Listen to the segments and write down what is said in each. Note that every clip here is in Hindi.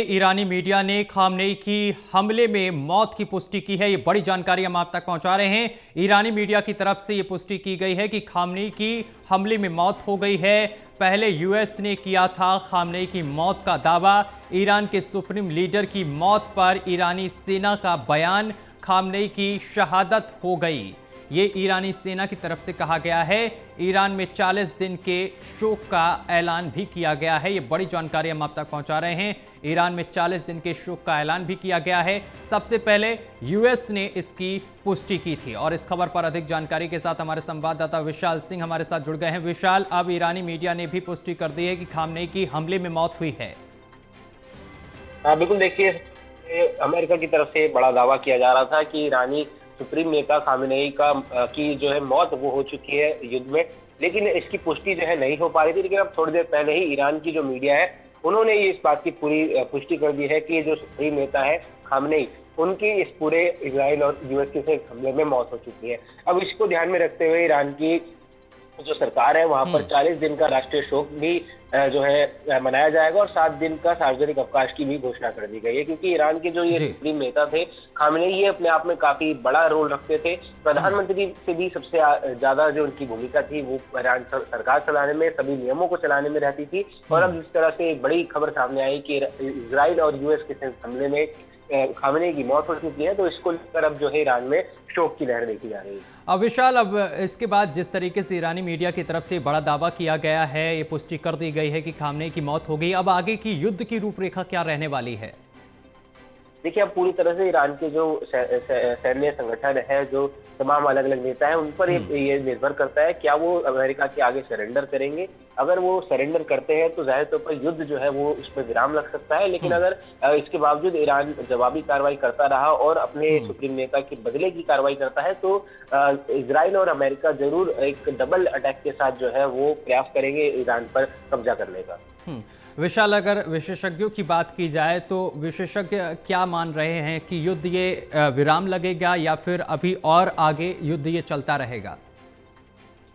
ईरानी मीडिया ने खामनेई की हमले में मौत की पुष्टि की है। ये बड़ी जानकारी हम आप तक पहुंचा रहे हैं। ईरानी मीडिया की तरफ से ये पुष्टि की गई है कि खामनेई की हमले में मौत हो गई है। पहले यूएस ने किया था खामनेई की मौत का दावा। ईरान के सुप्रीम लीडर की मौत पर ईरानी सेना का बयान, खामनेई की शहादत हो गई, ये ईरानी सेना की तरफ से कहा गया है। ईरान में 40 दिन के शोक का ऐलान भी किया गया है। ये बड़ी जानकारी हम आप तक पहुंचा रहे हैं। ईरान में 40 दिन के शोक का ऐलान भी किया गया है। सबसे पहले यूएस ने इसकी पुष्टि की थी और इस खबर पर अधिक जानकारी के साथ हमारे संवाददाता विशाल सिंह हमारे साथ जुड़ गए हैं। विशाल, अब ईरानी मीडिया ने भी पुष्टि कर दी है कि खामनेई की हमले में मौत हुई है। बिल्कुल, देखिए, अमेरिका की तरफ से बड़ा दावा किया जा रहा था कि ईरानी सुप्रीम नेता खामेनेई की जो है मौत वो हो चुकी है युद्ध में, लेकिन इसकी पुष्टि जो है नहीं हो पा रही थी। लेकिन अब थोड़ी देर पहले ही ईरान की जो मीडिया है उन्होंने ये इस बात की पूरी पुष्टि कर दी है कि ये जो सुप्रीम नेता है खामेनेई, उनकी इस पूरे इजराइल और यूएस के हमले में मौत हो चुकी है। अब इसको ध्यान में रखते हुए ईरान की जो सरकार है वहां पर 40 दिन का राष्ट्रीय शोक भी जो है मनाया जाएगा और 7 दिन का सार्वजनिक अवकाश की भी घोषणा कर दी गई है, क्योंकि ईरान के जो ये सुप्रीम नेता थे खामेनेई, ये अपने आप में काफी बड़ा रोल रखते थे। प्रधानमंत्री से भी सबसे ज्यादा जो उनकी भूमिका थी वो ईरान सरकार चलाने में, सभी नियमों को चलाने में रहती थी। और अब जिस तरह से बड़ी खबर सामने आई कि इजराइल और यूएस के हमले में खामेनेई की मौत हो चुकी है, तो इसको लेकर अब जो है ईरान में शोक की लहर देखी जा रही है। अब विशाल, अब इसके बाद जिस तरीके से ईरानी मीडिया की तरफ से बड़ा दावा किया गया है, ये पुष्टि कर दी गई है कि खामनेई की मौत हो गई, अब आगे की युद्ध की रूपरेखा क्या रहने वाली है? देखिए, अब पूरी तरह से ईरान के जो सैन्य संगठन है, जो तमाम अलग अलग नेता हैं, उन पर ये निर्भर करता है क्या वो अमेरिका के आगे सरेंडर करेंगे। अगर वो सरेंडर करते हैं तो जाहिर तौर पर युद्ध जो है वो उस पर विराम लग सकता है। लेकिन अगर इसके बावजूद ईरान जवाबी कार्रवाई करता रहा और अपने सुप्रीम नेता के बदले की कार्रवाई करता है, तो इजराइल और अमेरिका जरूर एक डबल अटैक के साथ जो है वो प्रयास करेंगे ईरान पर कब्जा करने का। विशाल, अगर विशेषज्ञों की बात की जाए तो विशेषज्ञ क्या मान रहे हैं कि युद्ध ये विराम लगेगा या फिर अभी और आगे युद्ध ये चलता रहेगा?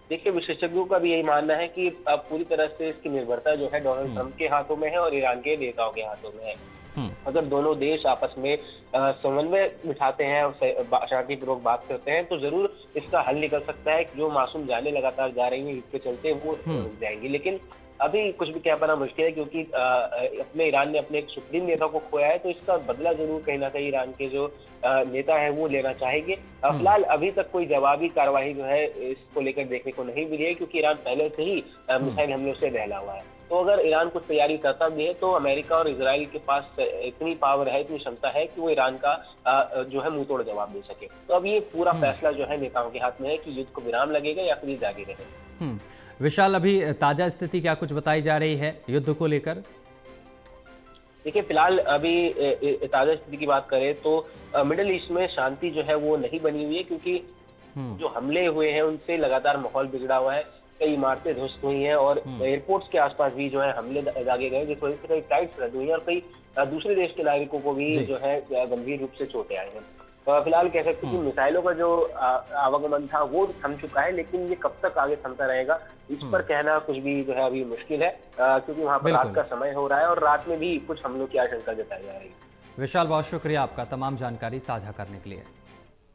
देखिए, विशेषज्ञों का भी यही मानना है कि अब पूरी तरह से इसकी निर्भरता जो है डोनाल्ड ट्रंप के हाथों में है और ईरान के नेताओं के हाथों में है। अगर दोनों देश आपस में समन्वय बिठाते हैं और शांतिपूर्वक बात करते हैं तो जरूर इसका हल निकल सकता है। जो मासूम जाने लगातार जा रही हैं इसके चलते वो रुक जाएंगी, लेकिन अभी कुछ भी कह पाना मुश्किल है, क्योंकि अपने ईरान ने अपने एक सुप्रीम नेता को खोया है, तो इसका बदला जरूर कहीं ना कहीं ईरान के जो नेता है वो लेना चाहेंगे। फिलहाल अभी तक कोई जवाबी कार्रवाई जो है इसको लेकर देखने को नहीं मिली है, क्योंकि ईरान पहले से ही मिसाइल हमलों से दहला हुआ है। तो अगर ईरान कुछ तैयारी करता भी है तो अमेरिका और इजराइल के पास इतनी पावर है, इतनी क्षमता है कि वो ईरान का जो है मुंह तोड़ जवाब दे सके। तो अब ये पूरा फैसला जो है नेताओं के हाथ में है कि युद्ध को विराम लगेगा या फिर जारी रहे। विशाल, अभी ताजा स्थिति क्या कुछ बताई जा रही है युद्ध को लेकर? देखिए, फिलहाल अभी ताजा स्थिति की बात करें तो मिडिल ईस्ट में शांति जो है वो नहीं बनी हुई है, क्योंकि जो हमले हुए हैं उनसे लगातार माहौल बिगड़ा हुआ है। कई इमारतें ध्वस्त हुई हैं और एयरपोर्ट्स के आसपास भी जो है हमले दागे गए, जिस वजह से कई फ्लाइट्स रद्द हुई हैं और कई दूसरे देश के नागरिकों को भी जो है गंभीर रूप से चोटें आई हैं। फिलहाल कह सकते हैं कि मिसाइलों का जो आवागमन था वो थम चुका है, लेकिन ये कब तक आगे थमता रहेगा इस पर कहना कुछ भी जो है अभी मुश्किल है, क्योंकि वहां पर रात का समय हो रहा है और रात में भी कुछ हमलों की आशंका जताई जा रही है। विशाल, बहुत शुक्रिया आपका तमाम जानकारी साझा करने के लिए।